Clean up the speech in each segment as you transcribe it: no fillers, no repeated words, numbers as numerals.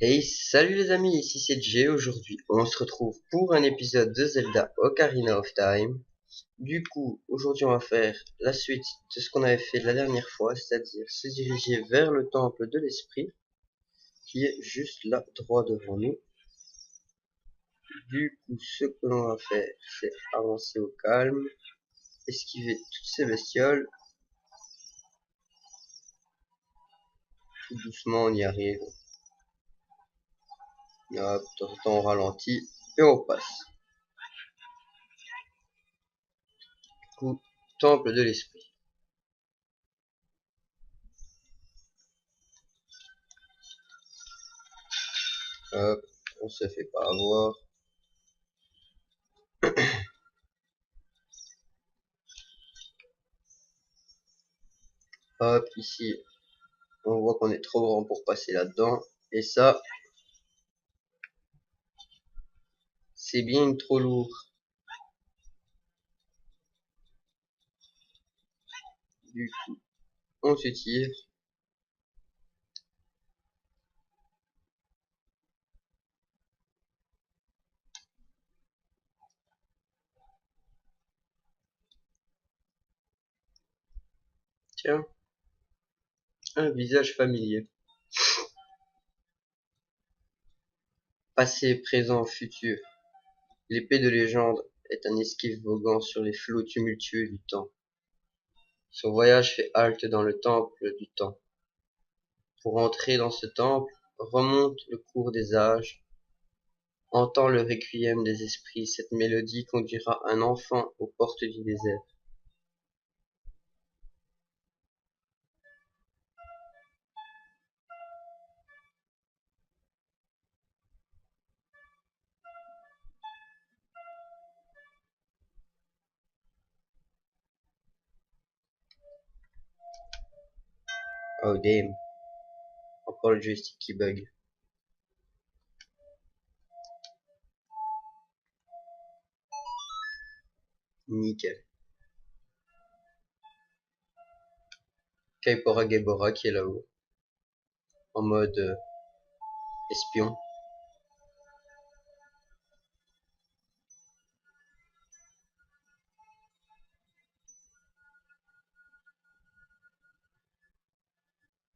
Hey, salut les amis, ici c'est Jay. Aujourd'hui, on se retrouve pour un épisode de Zelda Ocarina of Time. Du coup, aujourd'hui, on va faire la suite de ce qu'on avait fait la dernière fois, c'est-à-dire se diriger vers le temple de l'esprit, qui est juste là, droit devant nous. Du coup, ce que l'on va faire, c'est avancer au calme, esquiver toutes ces bestioles. Tout doucement, on y arrive. Hop, de temps en temps, on ralentit et on passe. Du coup, temple de l'esprit. Hop, on se fait pas avoir. Hop, ici, on voit qu'on est trop grand pour passer là-dedans. Et ça, c'est bien trop lourd. Du coup, on se tire. Tiens, un visage familier. Passé, présent, futur. L'épée de légende est un esquive voguant sur les flots tumultueux du temps. Son voyage fait halte dans le temple du temps. Pour entrer dans ce temple, remonte le cours des âges. Entends le requiem des esprits, cette mélodie conduira un enfant aux portes du désert. Oh damn, encore le joystick qui bug. Nickel. Kaipora Gebora qui est là-haut, en mode espion.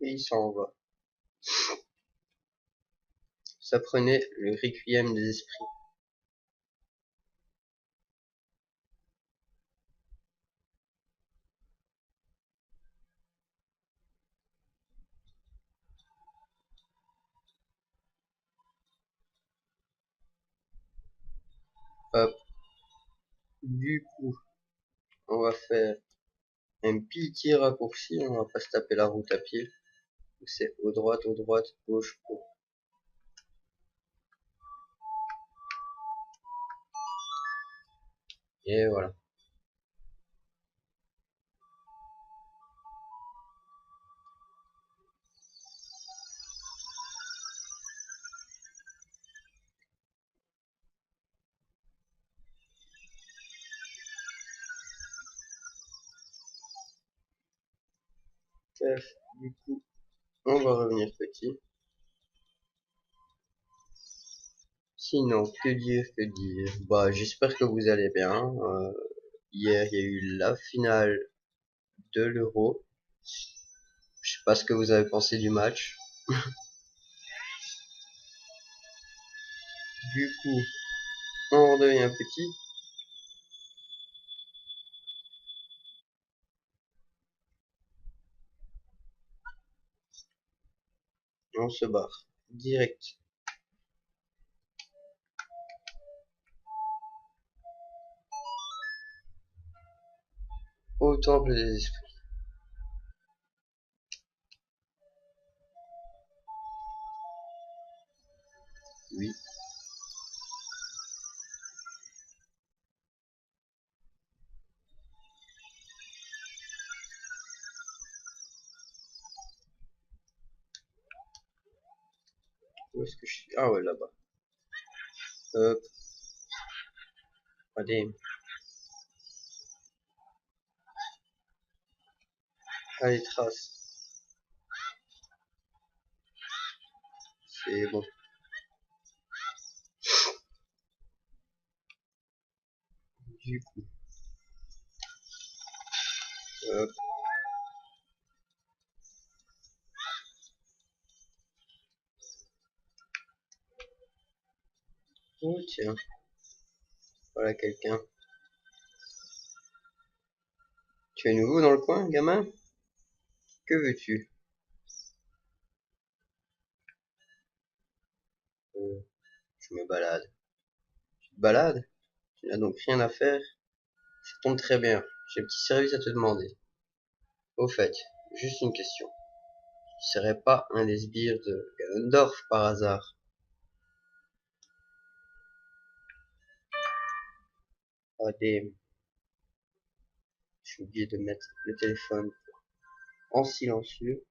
Et il s'en va. Ça prenait le requiem des esprits. Hop. Du coup, on va faire un petit raccourci. On va pas se taper la route à pied. C'est au droite, gauche, gauche. Et voilà. Bref, du coup, on va revenir petit. Sinon, que dire, que dire. Bah, j'espère que vous allez bien. Hier, il y a eu la finale de l'Euro. Je sais pas ce que vous avez pensé du match. Du coup, on redevient petit. Et on se barre. Direct. Au temple des esprits. Oui. Où est-ce que je suis? Ah ouais, là-bas. Hop. Allez. Allez, trace. C'est bon. Du coup, hop. Oh tiens, voilà quelqu'un. Tu es nouveau dans le coin, gamin? Que veux-tu? Je me balade. Tu te balades? Tu n'as donc rien à faire? Ça tombe très bien. J'ai un petit service à te demander. Au fait, juste une question. Tu serais pas un des sbires de Ganondorf par hasard? Ah, j'ai oublié de mettre le téléphone en silencieux.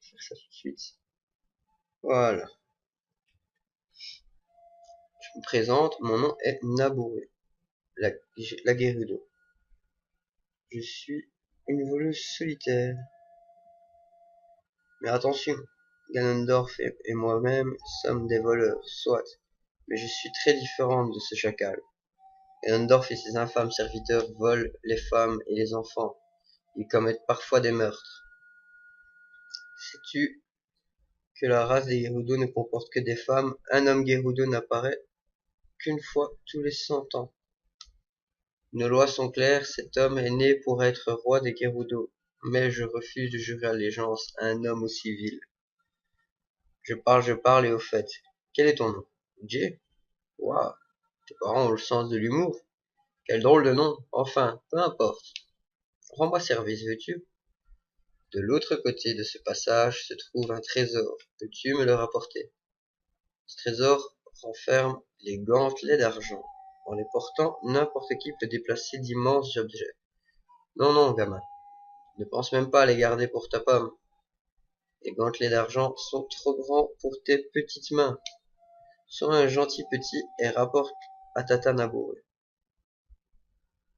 Je vais faire ça tout de suite. Voilà. Je me présente, mon nom est Naboru, la Gerudo. Je suis une voleuse solitaire. Mais attention, Ganondorf et moi-même sommes des voleurs, soit, mais je suis très différente de ce chacal. Ganondorf et ses infâmes serviteurs volent les femmes et les enfants. Ils commettent parfois des meurtres. Sais-tu que la race des Gerudo ne comporte que des femmes? Un homme Gerudo n'apparaît qu'une fois tous les 100 ans. Nos lois sont claires, cet homme est né pour être roi des Gerudo, mais je refuse de jurer allégeance à un homme aussi vil. Je parle et au fait. Quel est ton nom? Jay? Waouh, tes parents ont le sens de l'humour. Quel drôle de nom. Enfin, peu importe. Rends-moi service, veux-tu? De l'autre côté de ce passage se trouve un trésor. Peux-tu me le rapporter? Ce trésor renferme les gantelets d'argent. En les portant, n'importe qui peut déplacer d'immenses objets. Non, non, gamin. Ne pense même pas à les garder pour ta pomme. Les gantelets d'argent sont trop grands pour tes petites mains. Sois un gentil petit et rapporte à Tata Naboru.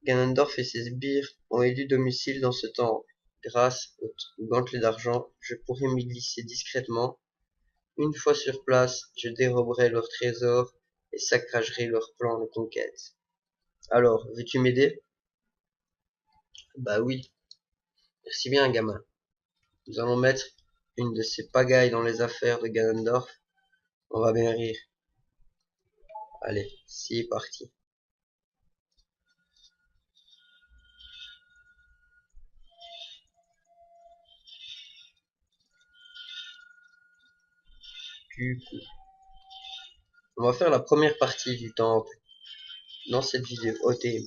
Ganondorf et ses sbires ont élu domicile dans ce temple. Grâce aux gantelets d'argent, je pourrai m'y glisser discrètement. Une fois sur place, je déroberai leurs trésors et saccagerai leurs plans de conquête. Alors, veux-tu m'aider? Bah oui. Merci bien, gamin. Nous allons mettre une de ces pagailles dans les affaires de Ganondorf. On va bien rire. Allez, c'est parti. Du coup, on va faire la première partie du temple dans cette vidéo OTM.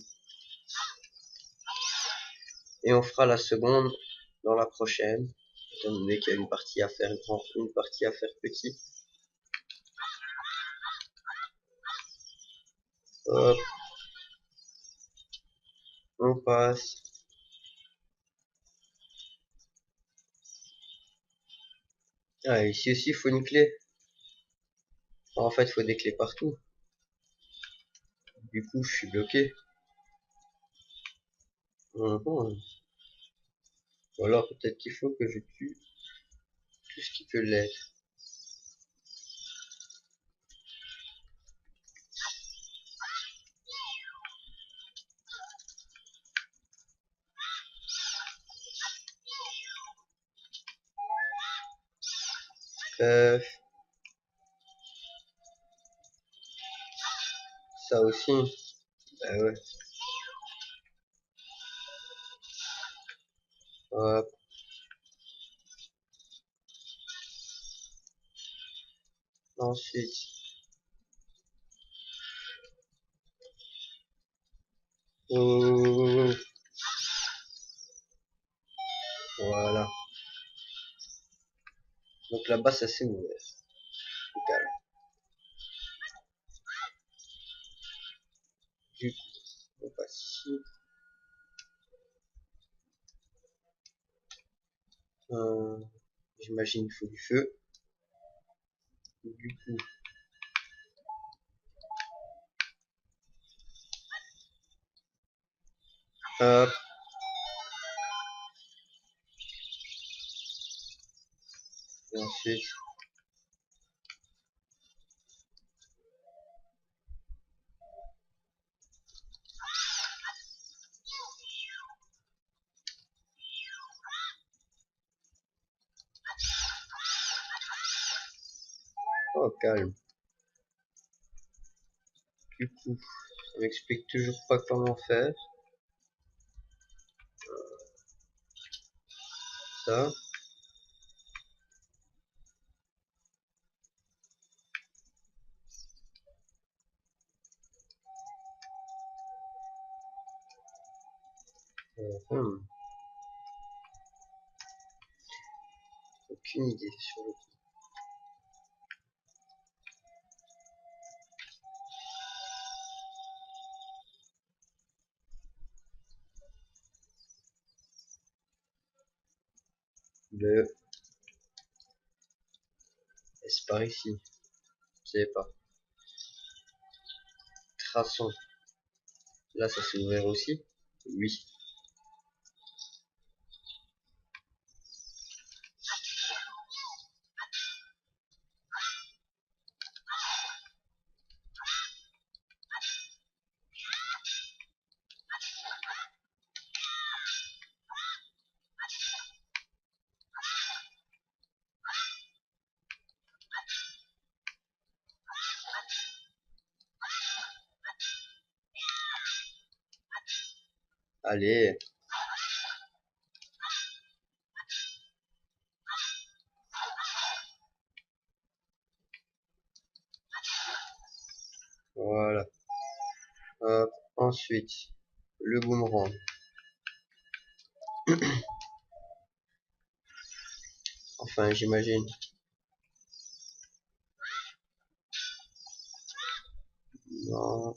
Et on fera la seconde dans la prochaine, étant donné qu'il y a une partie à faire grand, une partie à faire petit. Hop, on passe. Ah, ici aussi, il faut une clé. En fait, il faut des clés partout. Du coup, je suis bloqué. Ou alors, peut-être qu'il faut que je tue tout ce qui peut l'être. Ça aussi. Bah ouais. Hop. Ensuite. Oh, voilà. Donc là-bas, ça s'est ouvert. Calme. Du coup, on passe ici. J'imagine qu'il faut du feu. Du coup, hop. Et ensuite, Oh, calme. Du coup, ça m'explique toujours pas comment faire. Ça. Hum, aucune idée sur le coup. Le... Est-ce par ici? Je sais pas. Traçons. Là, ça s'est ouvert aussi? Oui. Allez. Voilà. Hop. Ensuite, le boomerang. Enfin, j'imagine. Non.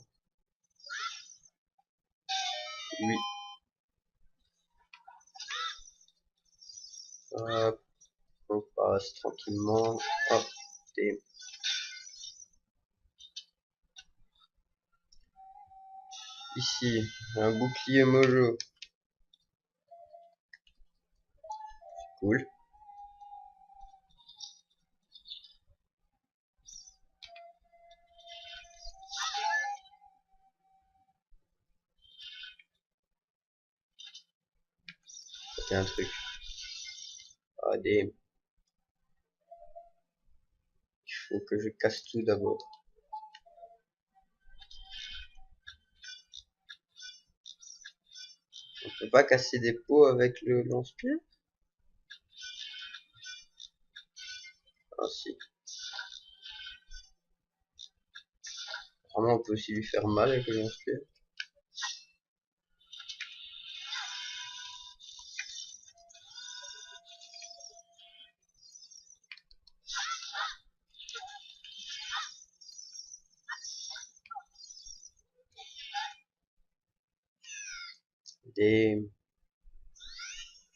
Oui. Hop. On passe tranquillement. Hop. Et ici, un bouclier mojo. Cool. C'était un truc. Ah, des... Il faut que je casse tout d'abord. On peut pas casser des pots avec le lance-pierre? Ah si. Vraiment, on peut aussi lui faire mal avec le lance-pierre. Des...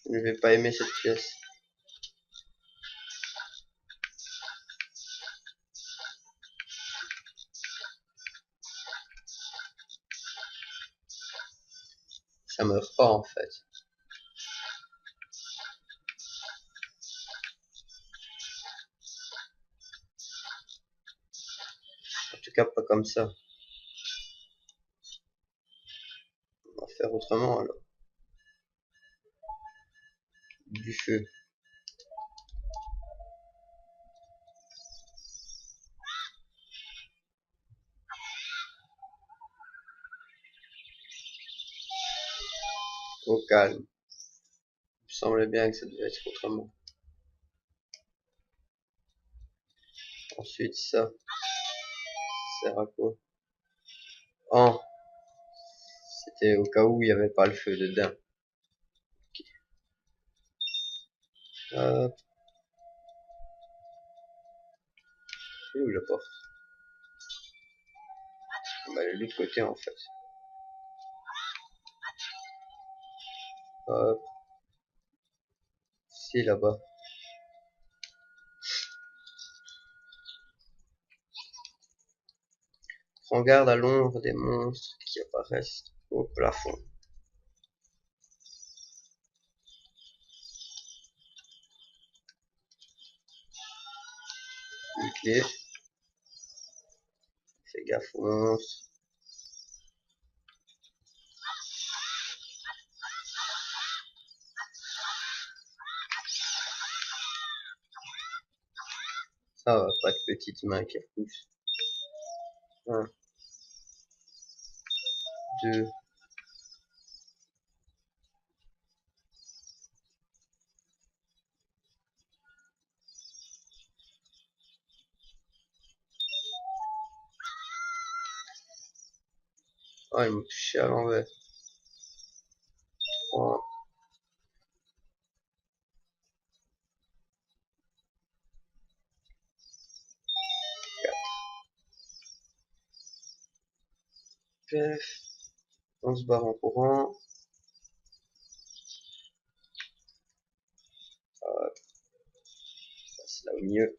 Je ne vais pas aimer cette pièce. Ça meurt pas en fait. En tout cas, pas comme ça. On va faire autrement alors. Du feu. Au calme. Il me semblait bien que ça devait être autrement. Ensuite, ça sert à quoi? Oh, c'était au cas où il n'y avait pas le feu dedans. Hop. C'est où la porte? Bah, elle est de l'autre côté en fait. Hop. C'est là-bas. Prends garde à l'ombre des monstres qui apparaissent au plafond. Une clé. Fais gaffe aux monstres. Ça va, pas de petites mains qui repoussent. 1, 2, ah, il m'a touché à l'envers. 3, 4. On se barre en courant. Passe là au milieu.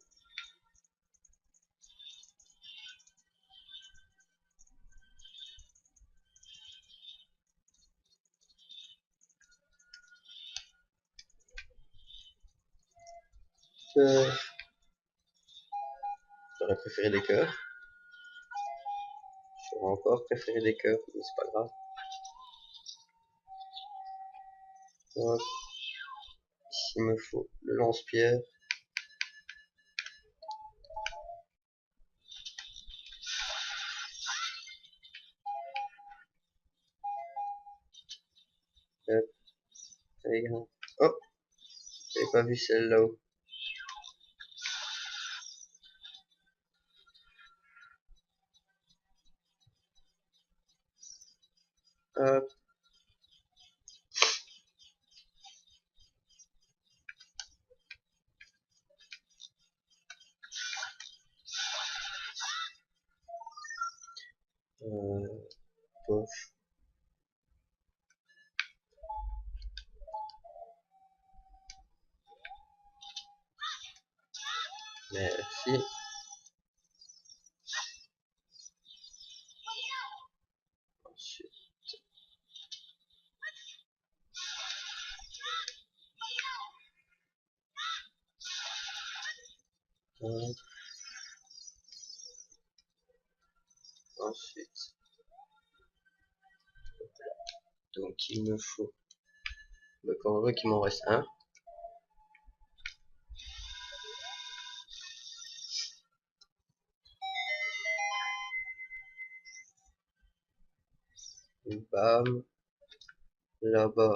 J'aurais préféré des cœurs. J'aurais encore préféré des cœurs, mais c'est pas grave. Hop. Ici, il me faut le lance-pierre. Hop. Allez, grimpe. Oh, j'avais pas vu celle là-haut. Hop. Poche. Merci. Ensuite, hop. Ensuite, donc il me faut, quand on veut qu'il m'en reste un. Bam. Là-bas.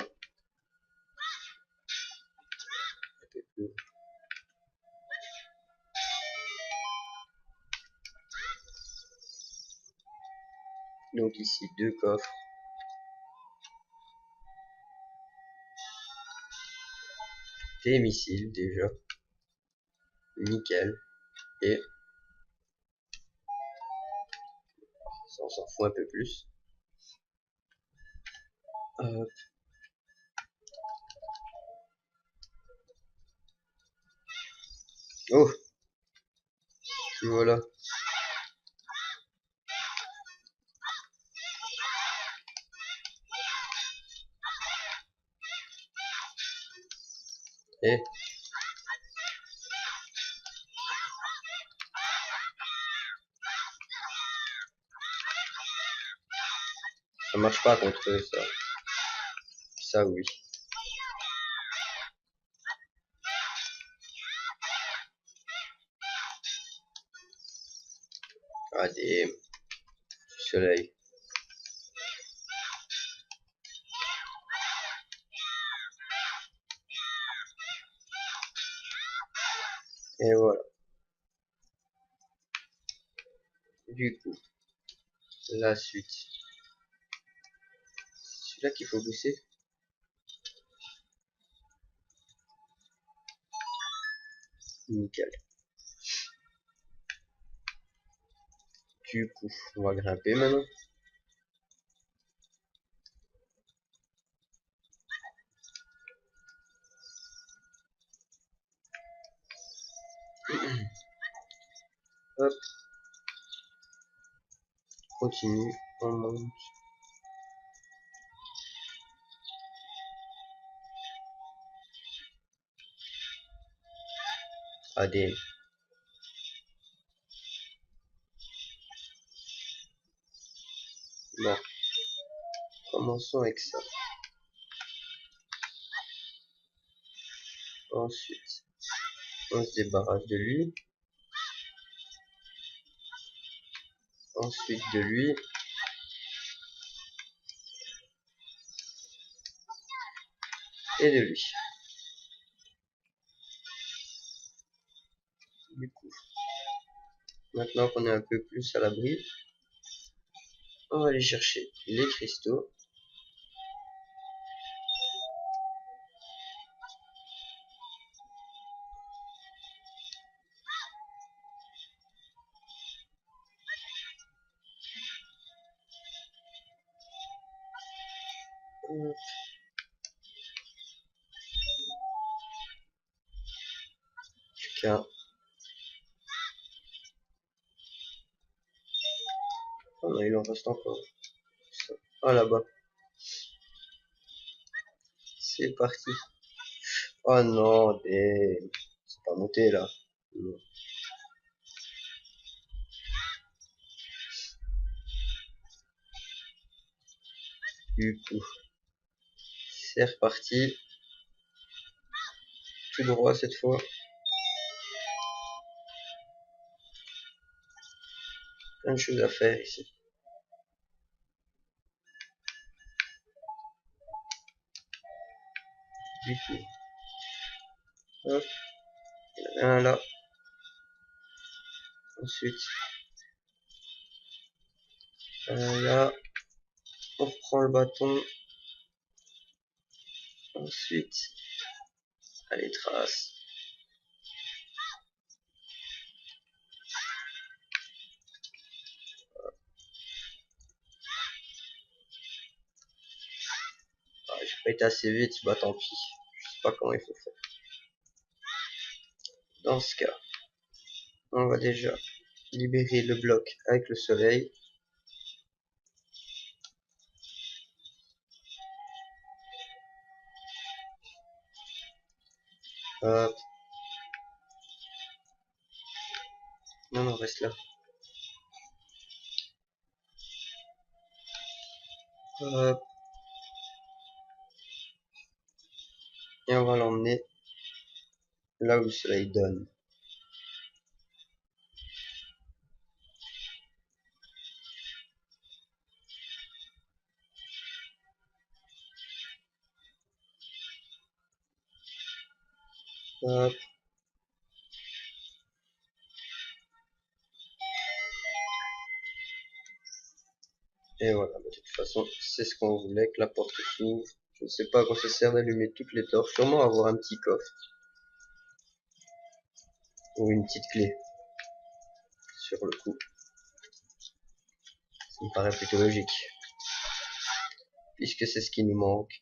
Donc ici, 2 coffres. Des missiles déjà. Nickel. Et ça, on s'en fout un peu plus. Hop. Oh, et voilà. Et ça marche pas contre eux, ça. Ça, oui. Ah, des soleil. Et voilà. Du coup, la suite. Celui-là qu'il faut booster. Nickel. Du coup, on va grimper maintenant. Hop. Continue. On monte. ADN. Bon. Commençons avec ça. Ensuite, on se débarrasse de lui. Ensuite de lui. Et de lui. Du coup, maintenant qu'on est un peu plus à l'abri, on va aller chercher les cristaux. Tiens. Oh non, il en reste encore. Ah, là-bas. C'est parti. Oh non, c'est pas monté là. Non. Du coup, c'est reparti. Tout droit cette fois. Plein de choses à faire ici. Du coup, hop, il y en a un là. Ensuite, un là. On prend le bâton. Ensuite, allez, trace. Ah, j'ai pas été assez vite, bah tant pis. Je sais pas comment il faut faire. Dans ce cas, on va déjà libérer le bloc avec le soleil. Hop. Non, non, reste là. Hop. Et on va l'emmener là où le soleil donne. Hop. Et voilà, de toute façon, c'est ce qu'on voulait, que la porte s'ouvre. Je ne sais pas à quoi ça sert d'allumer toutes les torches. Sûrement avoir un petit coffre. Ou une petite clé. Sur le coup. Ça me paraît plutôt logique. Puisque c'est ce qui nous manque.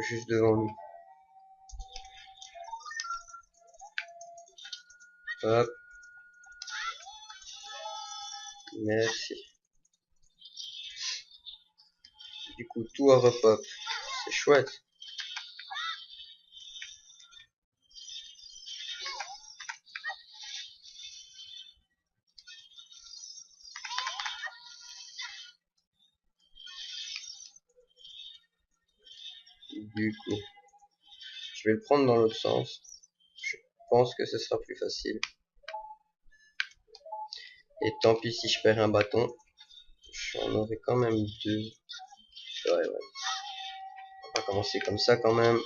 Juste devant nous. Hop. Merci. Du coup, tout à repop. C'est chouette. Du coup, je vais le prendre dans l'autre sens. Je pense que ce sera plus facile. Et tant pis si je perds un bâton. J'en aurai quand même deux. Ouais, ouais. On va commencer comme ça quand même.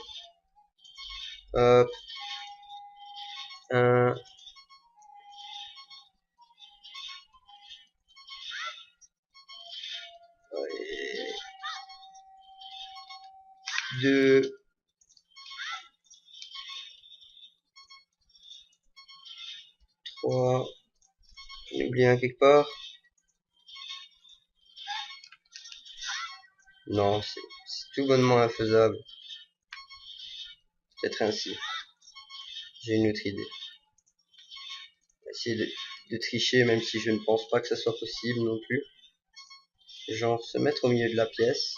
Hop. Un. Ouais. Deux. Trois. J'en ai oublié un quelque part. Non, c'est tout bonnement infaisable. Peut-être ainsi. J'ai une autre idée. Essayer de tricher, même si je ne pense pas que ça soit possible non plus. Genre se mettre au milieu de la pièce.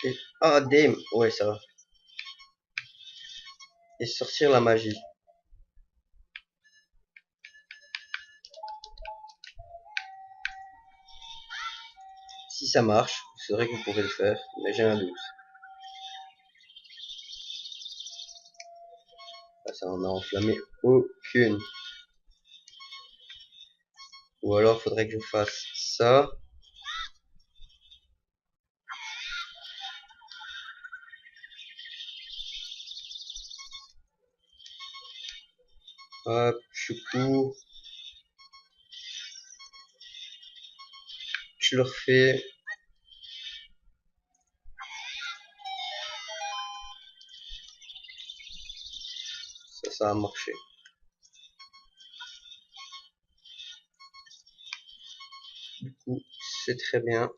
Et... Ah, damn. Ouais, ça va. Et sortir la magie. Si ça marche, c'est vrai que vous pourrez le faire, mais j'ai un doute. Ah, ça en a enflammé aucune. Ou alors faudrait que je fasse ça. Hop, choucou. Je le refais. Ça a marché. Du coup, c'est très bien.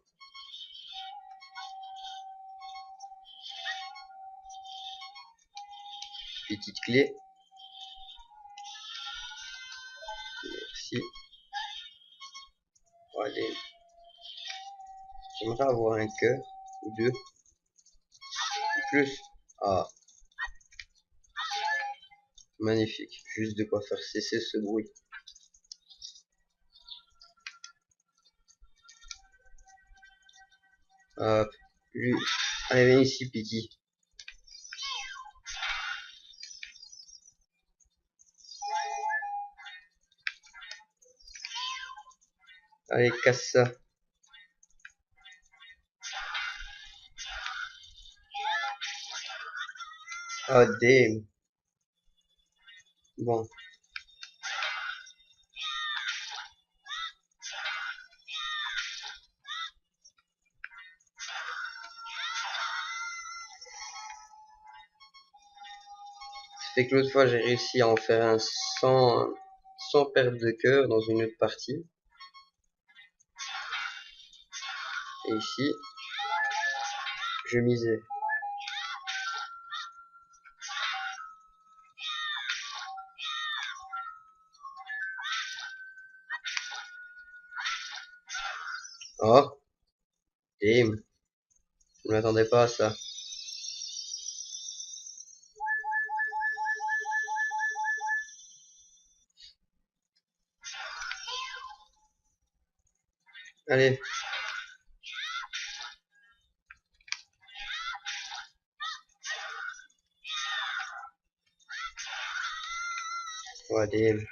Petite clé. Merci. Allez. J'aimerais avoir un cœur ou deux. Plus. Ah, magnifique. Juste de quoi faire cesser ce bruit. Hop. Lui. Allez, viens ici, Piki. Allez, casse ça. Oh, damn. Bon. Ça fait que l'autre fois, j'ai réussi à en faire un sans perte de cœur dans une autre partie. Et ici, je misais. Oh, damn. Je ne m'attendais pas à ça. Allez. Oh, damn.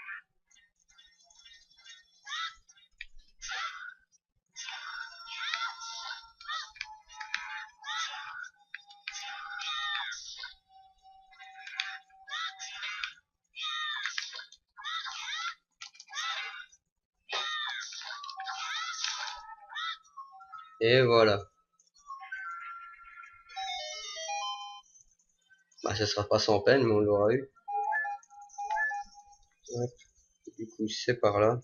Et voilà. Bah, ce sera pas sans peine, mais on l'aura eu. Hop. Du coup, c'est par là.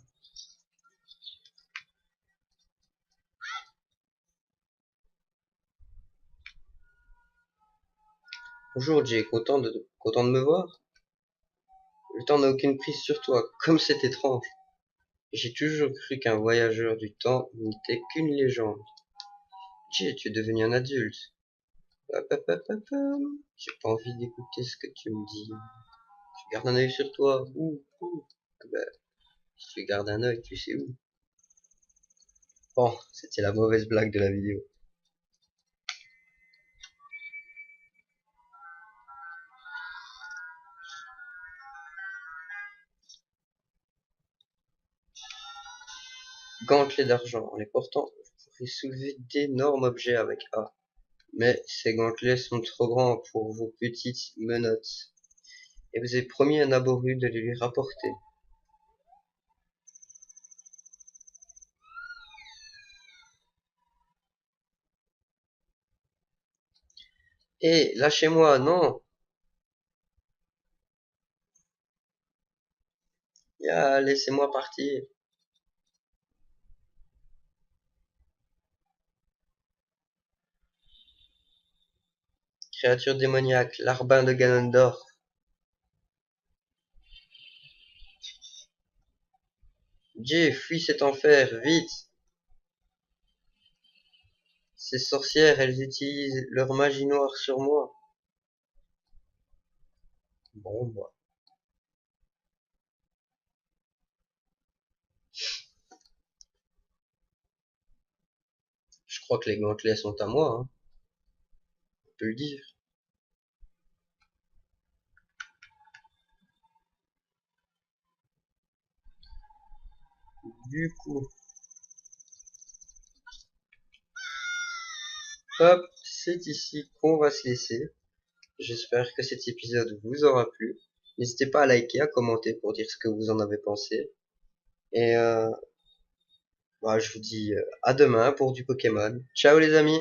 Bonjour Jay, content de me voir? Le temps n'a aucune prise sur toi, comme c'est étrange. J'ai toujours cru qu'un voyageur du temps n'était qu'une légende. Jay, tu es devenu un adulte. Hop, hop, hop, hop, hop. J'ai pas envie d'écouter ce que tu me dis. Tu gardes un œil sur toi. Ouh. Ah bah, si tu gardes un œil, tu sais où. Bon, c'était la mauvaise blague de la vidéo. Gantelet d'argent. En les portant, je pourrais soulever d'énormes objets avec A. Mais ces gantelets sont trop grands pour vos petites menottes. Et vous avez promis à Naboru de les lui rapporter. Eh, lâchez-moi, non! Ya, laissez-moi partir. Créature démoniaque, larbin de Ganondorf. Jay, fuis cet enfer, vite! Ces sorcières, elles utilisent leur magie noire sur moi. Bon, bah. Je crois que les gantelets sont à moi, hein. On peut le dire. Du coup, hop, c'est ici qu'on va se laisser. J'espère que cet épisode vous aura plu. N'hésitez pas à liker, à commenter pour dire ce que vous en avez pensé. Et bah, je vous dis à demain pour du Pokémon. Ciao les amis!